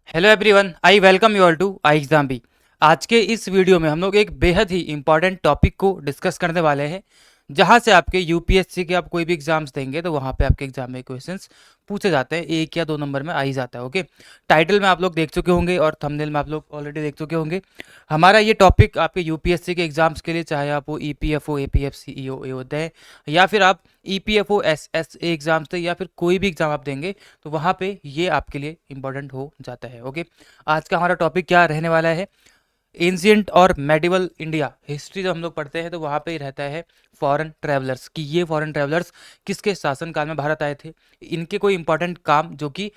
Hello everyone, I welcome you all to I exam B. आज के इस video में हम लोग एक बेहद ही इंपॉर्टेंट टॉपिक को डिस्कस करने वाले हैं, जहां से आपके यूपीएससी के आप कोई भी एग्जाम्स देंगे तो वहां पे आपके एग्जाम में क्वेश्चंस पूछे जाते हैं। एक या दो नंबर में आ ही जाता है। ओके, टाइटल में आप लोग देख चुके होंगे और थंबनेल में आप लोग ऑलरेडी देख चुके होंगे। हमारा ये टॉपिक आपके यूपीएससी के एग्जाम्स के लिए, चाहे आप वो ईपीएफओ, एपीएफसी, ईओ दें, या फिर आप ईपीएफओ एसएसए एग्जाम्स दें, या फिर कोई भी एग्जाम आप देंगे, तो वहाँ पे ये आपके लिए इंपॉर्टेंट हो जाता है। ओके, आज का हमारा टॉपिक क्या रहने वाला है? एंशियंट और मेडिवल इंडिया हिस्ट्री जब हम लोग पढ़ते हैं तो वहाँ पे ही रहता है फॉरेन ट्रैवलर्स, कि ये फॉरेन ट्रैवलर्स किसके शासनकाल में भारत आए थे, इनके कोई इंपॉर्टेंट काम जो कि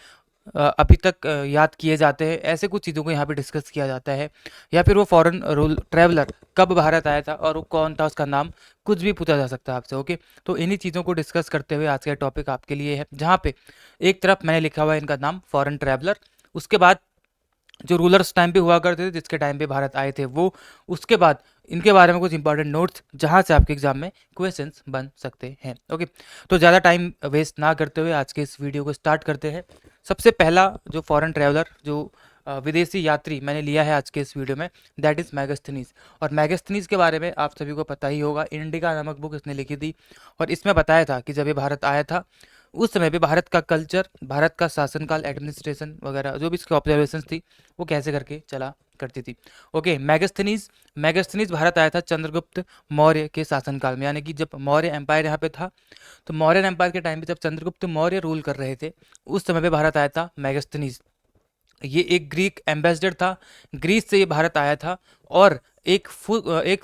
अभी तक याद किए जाते हैं, ऐसे कुछ चीज़ों को यहाँ पे डिस्कस किया जाता है। या फिर वो फॉरेन रूल ट्रैवलर कब भारत आया था और वो कौन था, उसका नाम, कुछ भी पूछा जा सकता है आपसे। ओके, तो इन्हीं चीज़ों को डिस्कस करते हुए आज का टॉपिक आपके लिए है, जहाँ पे एक तरफ मैंने लिखा हुआ है इनका नाम फॉरेन ट्रैवलर, उसके बाद जो रूलर्स टाइम पे हुआ करते थे, जिसके टाइम पे भारत आए थे वो, उसके बाद इनके बारे में कुछ इंपॉर्टेंट नोट्स जहां से आपके एग्जाम में क्वेश्चंस बन सकते हैं। ओके, तो ज़्यादा टाइम वेस्ट ना करते हुए आज के इस वीडियो को स्टार्ट करते हैं। सबसे पहला जो फॉरेन ट्रैवलर, जो विदेशी यात्री मैंने लिया है आज के इस वीडियो में, दैट इज़ मैगस्थनीज। और मैगस्थनीज के बारे में आप सभी को पता ही होगा, इंडिका नामक बुक इसने लिखी थी और इसमें बताया था कि जब ये भारत आया था उस समय पे भारत का कल्चर, भारत का शासनकाल, एडमिनिस्ट्रेशन वगैरह जो भी इसकी ऑब्जर्वेशंस थी वो कैसे करके चला करती थी। ओके, मैगस्थनीज मैगस्थनीज भारत आया था चंद्रगुप्त मौर्य के शासनकाल में, यानी कि जब मौर्य एम्पायर यहाँ पे था, तो मौर्य एम्पायर के टाइम पे जब चंद्रगुप्त मौर्य रूल कर रहे थे, उस समय पे भारत आया था मैगस्थनीज। ये एक ग्रीक एम्बेसडर था, ग्रीस से ये भारत आया था। और एक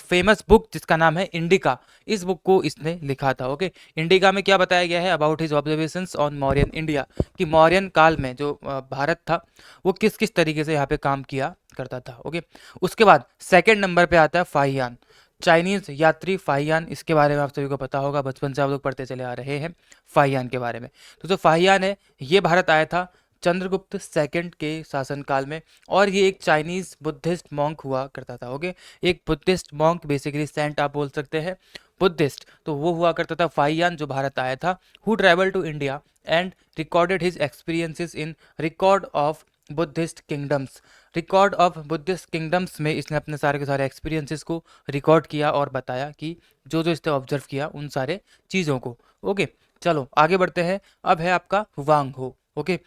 फेमस बुक जिसका नाम है इंडिका, इस बुक को इसने लिखा था। ओके, इंडिका में क्या बताया गया है about his observations on Mauryan India, कि मौर्यन काल में जो भारत था वो किस किस तरीके से यहाँ पे काम किया करता था। ओके, उसके बाद सेकंड नंबर पे आता है फाहियान, चाइनीज यात्री फाहियान। इसके बारे में आप सभी को पता होगा, बचपन से आप लोग पढ़ते चले आ रहे हैं फाहियान के बारे में। तो जो फाहियान है ये भारत आया था चंद्रगुप्त सेकंड के शासनकाल में, और ये एक चाइनीज बुद्धिस्ट मॉन्क हुआ करता था। ओके, एक बुद्धिस्ट मॉन्क, बेसिकली सेंट आप बोल सकते हैं, बुद्धिस्ट, तो वो हुआ करता था फाहियान जो भारत आया था, who travel to India and recorded his experiences in record of Buddhist kingdoms. Record of Buddhist kingdoms में इसने अपने सारे के सारे एक्सपीरियंसेस को रिकॉर्ड किया और बताया कि जो जो इसने ऑब्जर्व किया उन सारे चीज़ों को। ओके, चलो आगे बढ़ते हैं। अब है आपका वांग हो। ओके,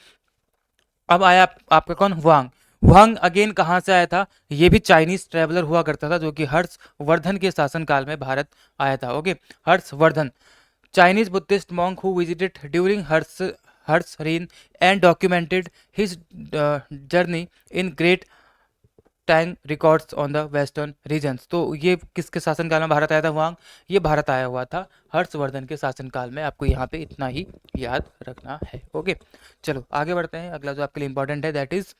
अब आया आपका कौन, वांग। वांग अगेन कहाँ से आया था? ये भी चाइनीज ट्रेवलर हुआ करता था, जो कि हर्षवर्धन के शासनकाल में भारत आया था। Okay, Harshavardhan, Chinese Buddhist monk who visited during Harsha reign and documented his journey in great Tang records on the western regions. तो ये किसके शासनकाल में भारत आया था वांग? ये भारत आया हुआ था हर्षवर्धन के शासनकाल में। आपको यहाँ पे इतना ही याद रखना है। ओके, चलो आगे बढ़ते हैं। अगला जो आपके लिए इंपॉर्टेंट है दैट इज,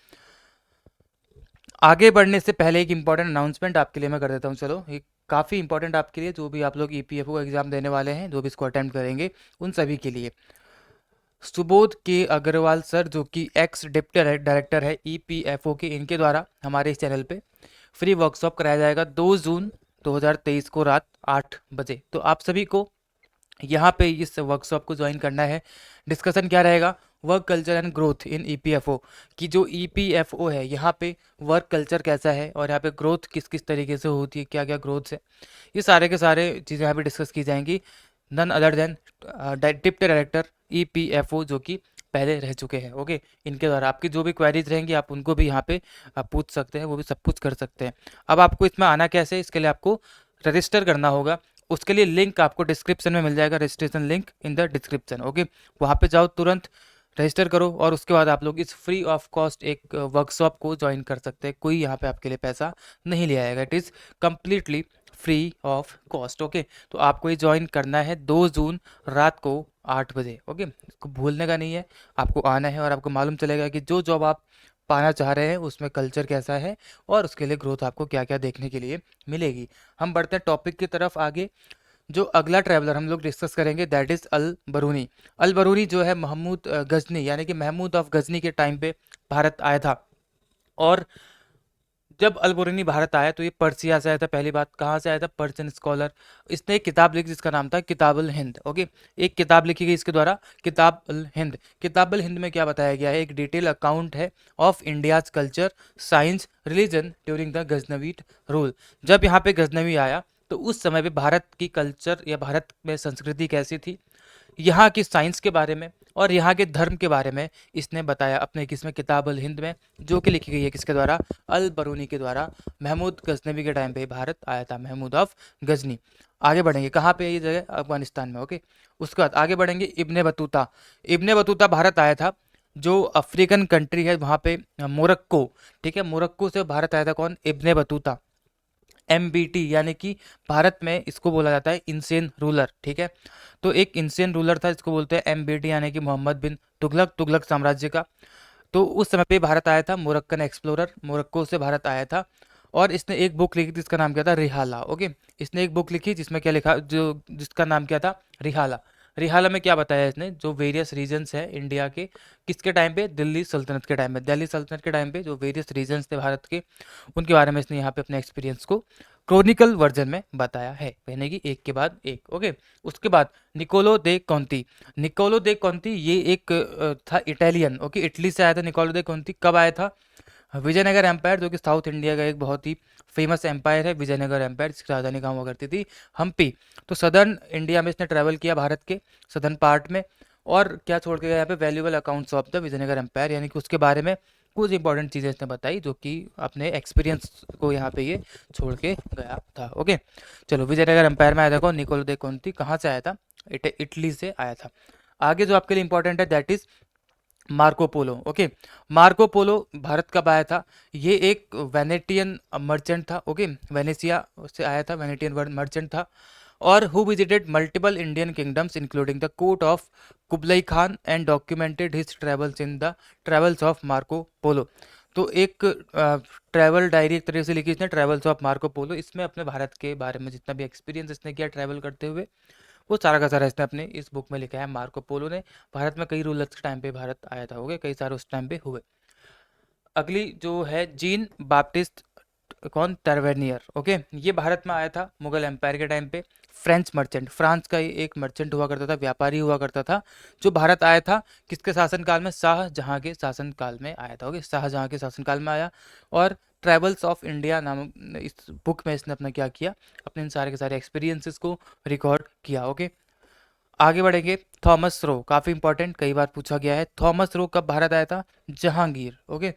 आगे बढ़ने से पहले एक इंपॉर्टेंट अनाउंसमेंट आपके लिए मैं कर देता हूँ। चलो, ये काफ़ी इंपॉर्टेंट आपके लिए, जो भी आप लोग ईपीएफओ का एग्जाम देने वाले हैं, जो भी इसको अटेम्प्ट करेंगे, उन सभी के लिए। सुबोध के अग्रवाल सर, जो कि एक्स डिप्टी डायरेक्टर है ईपीएफओ के, इनके द्वारा हमारे इस चैनल पे फ्री वर्कशॉप कराया जाएगा 2 जून 2023 को रात 8 बजे। तो आप सभी को यहाँ पे इस वर्कशॉप को ज्वाइन करना है। डिस्कशन क्या रहेगा? Work culture and growth in EPFO, कि जो ईपीएफओ है यहाँ पे वर्क कल्चर कैसा है और यहाँ पे ग्रोथ किस किस तरीके से होती है, क्या क्या ग्रोथ है, ये सारे के सारे चीज़ें यहाँ पे डिस्कस की जाएंगी। None other than deputy director EPFO, जो कि पहले रह चुके हैं। ओके, इनके द्वारा आपकी जो भी क्वेरीज रहेंगी आप उनको भी यहाँ पे पूछ सकते हैं, वो भी सब कुछ कर सकते हैं। अब आपको इसमें आना कैसे? इसके लिए आपको रजिस्टर करना होगा। उसके लिए लिंक आपको डिस्क्रिप्शन में मिल जाएगा, registration link in the description. Okay, वहाँ पे जाओ, तुरंत रजिस्टर करो और उसके बाद आप लोग इस फ्री ऑफ कॉस्ट एक वर्कशॉप को ज्वाइन कर सकते हैं। कोई यहाँ पे आपके लिए पैसा नहीं लिया जाएगा, it is completely free of cost. Okay, तो आपको ये ज्वाइन करना है 2 जून रात को 8 बजे। ओके, इसको भूलने का नहीं है, आपको आना है और आपको मालूम चलेगा कि जो जॉब आप पाना चाह रहे हैं उसमें कल्चर कैसा है और उसके लिए ग्रोथ आपको क्या क्या देखने के लिए मिलेगी। हम बढ़ते हैं टॉपिक की तरफ आगे। जो अगला ट्रैवलर हम लोग डिस्कस करेंगे दैट इज़ अल बरूनी। अल बरूनी जो है महमूद गजनी, यानी कि महमूद ऑफ गजनी के टाइम पे भारत आया था। और जब अल-बरूनी भारत आया तो ये पर्सिया से आया था। पहली बात कहाँ से आया था? Persian scholar. इसने एक किताब लिखी जिसका नाम था किताबुल हिंद। ओके, एक किताब लिखी गई इसके द्वारा, किताबुल हिंद। किताबुल हिंद में क्या बताया गया है? एक डिटेल अकाउंट है of India's culture, science, religion during the Ghaznavid rule. जब यहाँ पे गजनवी आया तो उस समय पे भारत की कल्चर या भारत में संस्कृति कैसी थी, यहाँ की साइंस के बारे में और यहाँ के धर्म के बारे में इसने बताया अपने किसमें? किताबुल हिंद में, जो कि लिखी गई है किसके द्वारा? अल बरूनी के द्वारा। महमूद गजनवी के टाइम पे भारत आया था, महमूद ऑफ गजनी। आगे बढ़ेंगे, कहाँ पे ये जगह? अफगानिस्तान में। ओके, उसके बाद आगे बढ़ेंगे, Ibn Battuta. Ibn Battuta Bharat आया था, जो अफ्रीकन कंट्री है वहाँ पे मोरक्को, ठीक है, मोरक्को से भारत आया था। कौन? Ibn Battuta. MBT यानी कि भारत में इसको बोला जाता है इंसेन रूलर, ठीक है। तो एक इंसेन रूलर था, इसको बोलते हैं MBT यानी कि मोहम्मद बिन तुगलक, तुगलक साम्राज्य का। तो उस समय पे भारत आया था, मोरक्कन एक्सप्लोरर, मोरक्को से भारत आया था। और इसने एक बुक लिखी थी, इसका नाम क्या था? रिहाला। ओके, इसने एक बुक लिखी जिसमें क्या लिखा, जो जिसका नाम क्या था? रिहाला। रिहाला में क्या बताया इसने? जो वेरियस रीजन्स है इंडिया के, किसके टाइम पे? दिल्ली सल्तनत के टाइम पे। दिल्ली सल्तनत के टाइम पे जो वेरियस रीजन्स थे भारत के, उनके बारे में इसने यहाँ पे अपने एक्सपीरियंस को क्रोनिकल वर्जन में बताया है, यानी कि एक के बाद एक। ओके, उसके बाद निकोलो दे कॉन्ती। निकोलो दे कॉन्ती ये एक था इटालियन। ओके, इटली से आया था निकोलो दे कॉन्ती। कब आया था? विजयनगर एम्पायर, जो कि साउथ इंडिया का एक बहुत ही फेमस एम्पायर है, विजयनगर एम्पायर, जिसकी राजधानी कहाँ हुआ करती थी? हम्पी। तो सदर्न इंडिया में इसने ट्रैवल किया, भारत के सदर्न पार्ट में। और क्या छोड़ के गया यहाँ पे? Valuable accounts of the Vijayanagara empire, यानी कि उसके बारे में कुछ इंपॉर्टेंट चीज़ें इसने बताई, जो कि अपने एक्सपीरियंस को यहाँ पे ये छोड़ के गया था। ओके, चलो, विजयनगर एम्पायर में आया था कौन? निकोलो दे कॉन्ती। कहाँ से आया था? इटली से आया था। आगे जो आपके लिए इंपॉर्टेंट है that is Marco Polo. Okay, Marco Polo Bharat कब आया था? ये एक वेनेटियन मर्चेंट था। ओके, वेनेसिया से आया था, वेनेटियन मर्चेंट था। और who visited multiple Indian kingdoms including the court of Kublai Khan and documented his travels in the travels of Marco Polo. तो एक ट्रैवल डायरी एक तरह से लिखी इसने, ट्रेवल्स ऑफ मार्को पोलो। इसमें अपने भारत के बारे में जितना भी एक्सपीरियंस इसने किया ट्रैवल करते हुए, वो सारा का सारा इसने अपने इस बुक में लिखा है। मार्को पोलो ने भारत में कई रूलर्स के टाइम पे भारत आया था। हो गए कई सारे उस टाइम पे हुए। अगली जो है जीन बाप्टिस्ट, कौन? टर्वेनियर। ओके, ये भारत में आया था मुगल एम्पायर के टाइम पे। फ्रेंच मर्चेंट, फ्रांस का ही एक मर्चेंट हुआ करता था, व्यापारी हुआ करता था, जो भारत आया था किसके शासनकाल में? शाहजहां के शासनकाल में आया था। ओके, शाहजहां के शासनकाल में आया। और ट्रेवल्स ऑफ इंडिया नाम इस बुक में इसने अपना क्या किया? अपने इन सारे के सारे एक्सपीरियंसेस को रिकॉर्ड किया। ओके, आगे बढ़ेंगे। थॉमस रो, काफ़ी इंपॉर्टेंट, कई बार पूछा गया है। थॉमस रो कब भारत आया था? जहांगीर। ओके,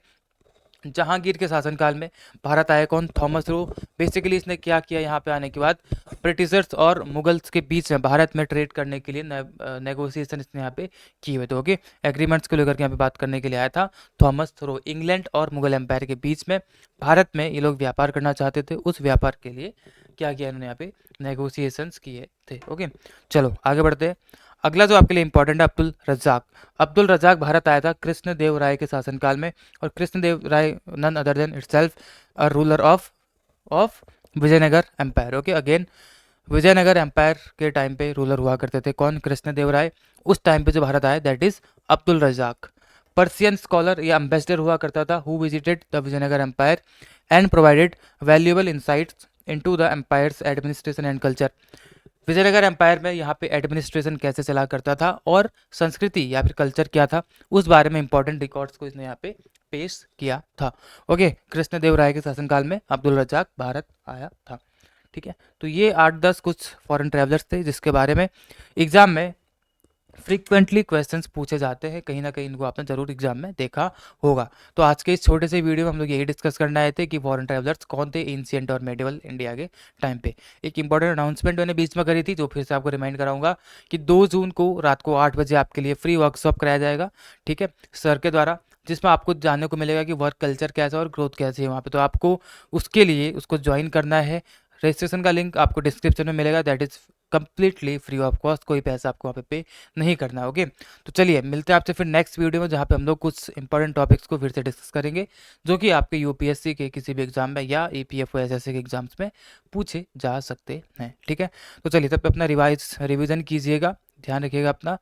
जहांगीर के शासनकाल में भारत आया कौन? Thomas Roe. बेसिकली इसने क्या किया यहाँ पे आने के बाद? ब्रिटिशर्स और मुगल्स के बीच में भारत में ट्रेड करने के लिए नेगोशिएशन इसने यहाँ पे किए हुए थे। ओके, एग्रीमेंट्स को लेकर के यहाँ पे बात करने के लिए आया था थॉमस रो। इंग्लैंड और मुगल एम्पायर के बीच में भारत में ये लोग व्यापार करना चाहते थे, उस व्यापार के लिए क्या किया इन्होंने? यहाँ पे नेगोशिएशंस किए थे। ओके, चलो आगे बढ़ते हैं। अगला जो आपके लिए इंपॉर्टेंट है, अब्दुल रज्जाक। अब्दुल रज्जाक भारत आया था कृष्ण देव राय के शासनकाल में। और Krishna Deva Raya none other than itself a ruler of Vijayanagar empire. Okay, again Vijayanagar empire के टाइम पे रूलर हुआ करते थे कौन? कृष्ण देव राय। उस टाइम पे जो भारत आया that is Abdul Razzaq. Persian scholar या एम्बेसडर हुआ करता था, who visited the Vijayanagara empire and provided valuable insights into the empire's administration and culture. Vijayanagara empire में यहाँ पे एडमिनिस्ट्रेशन कैसे चला करता था और संस्कृति या फिर कल्चर क्या था, उस बारे में इंपॉर्टेंट रिकॉर्ड्स को इसने यहाँ पे पेश किया था। ओके, कृष्णदेव राय के शासनकाल में अब्दुल रज्जाक भारत आया था। ठीक है, तो ये 8-10 कुछ फॉरेन ट्रैवलर्स थे जिसके बारे में एग्जाम में फ्रीक्वेंटली क्वेश्चंस पूछे जाते हैं, कहीं ना कहीं इनको आपने जरूर एग्जाम में देखा होगा। तो आज के इस छोटे से वीडियो में हम लोग यही डिस्कस करने आए थे कि फॉरेन ट्रैवलर्स कौन थे एंशिएंट और मेडिवल इंडिया के टाइम पे। एक इंपॉर्टेंट अनाउंसमेंट मैंने बीच में करी थी, जो फिर से आपको रिमाइंड कराऊंगा कि 2 जून को रात को 8 बजे आपके लिए फ्री वर्कशॉप कराया जाएगा, ठीक है, सर के द्वारा, जिसमें आपको जानने को मिलेगा कि वर्क कल्चर कैसा और ग्रोथ कैसी है वहाँ पे। तो आपको उसके लिए उसको ज्वाइन करना है। रजिस्ट्रेशन का लिंक आपको डिस्क्रिप्शन में मिलेगा, that is completely free of cost, कोई पैसा आपको वहाँ पे नहीं करना है। ओके, तो चलिए मिलते हैं आपसे फिर नेक्स्ट वीडियो में, जहाँ पे हम लोग कुछ इंपॉर्टेंट टॉपिक्स को फिर से डिस्कस करेंगे, जो कि आपके यूपीएससी के किसी भी एग्जाम में या ईपीएफओ एसएससी के एग्जाम्स में पूछे जा सकते हैं। ठीक है, तो चलिए तब पे अपना रिविजन कीजिएगा, ध्यान रखिएगा अपना।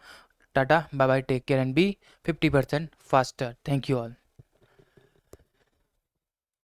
Tata, bye bye, take care and be 50% faster. Thank you all.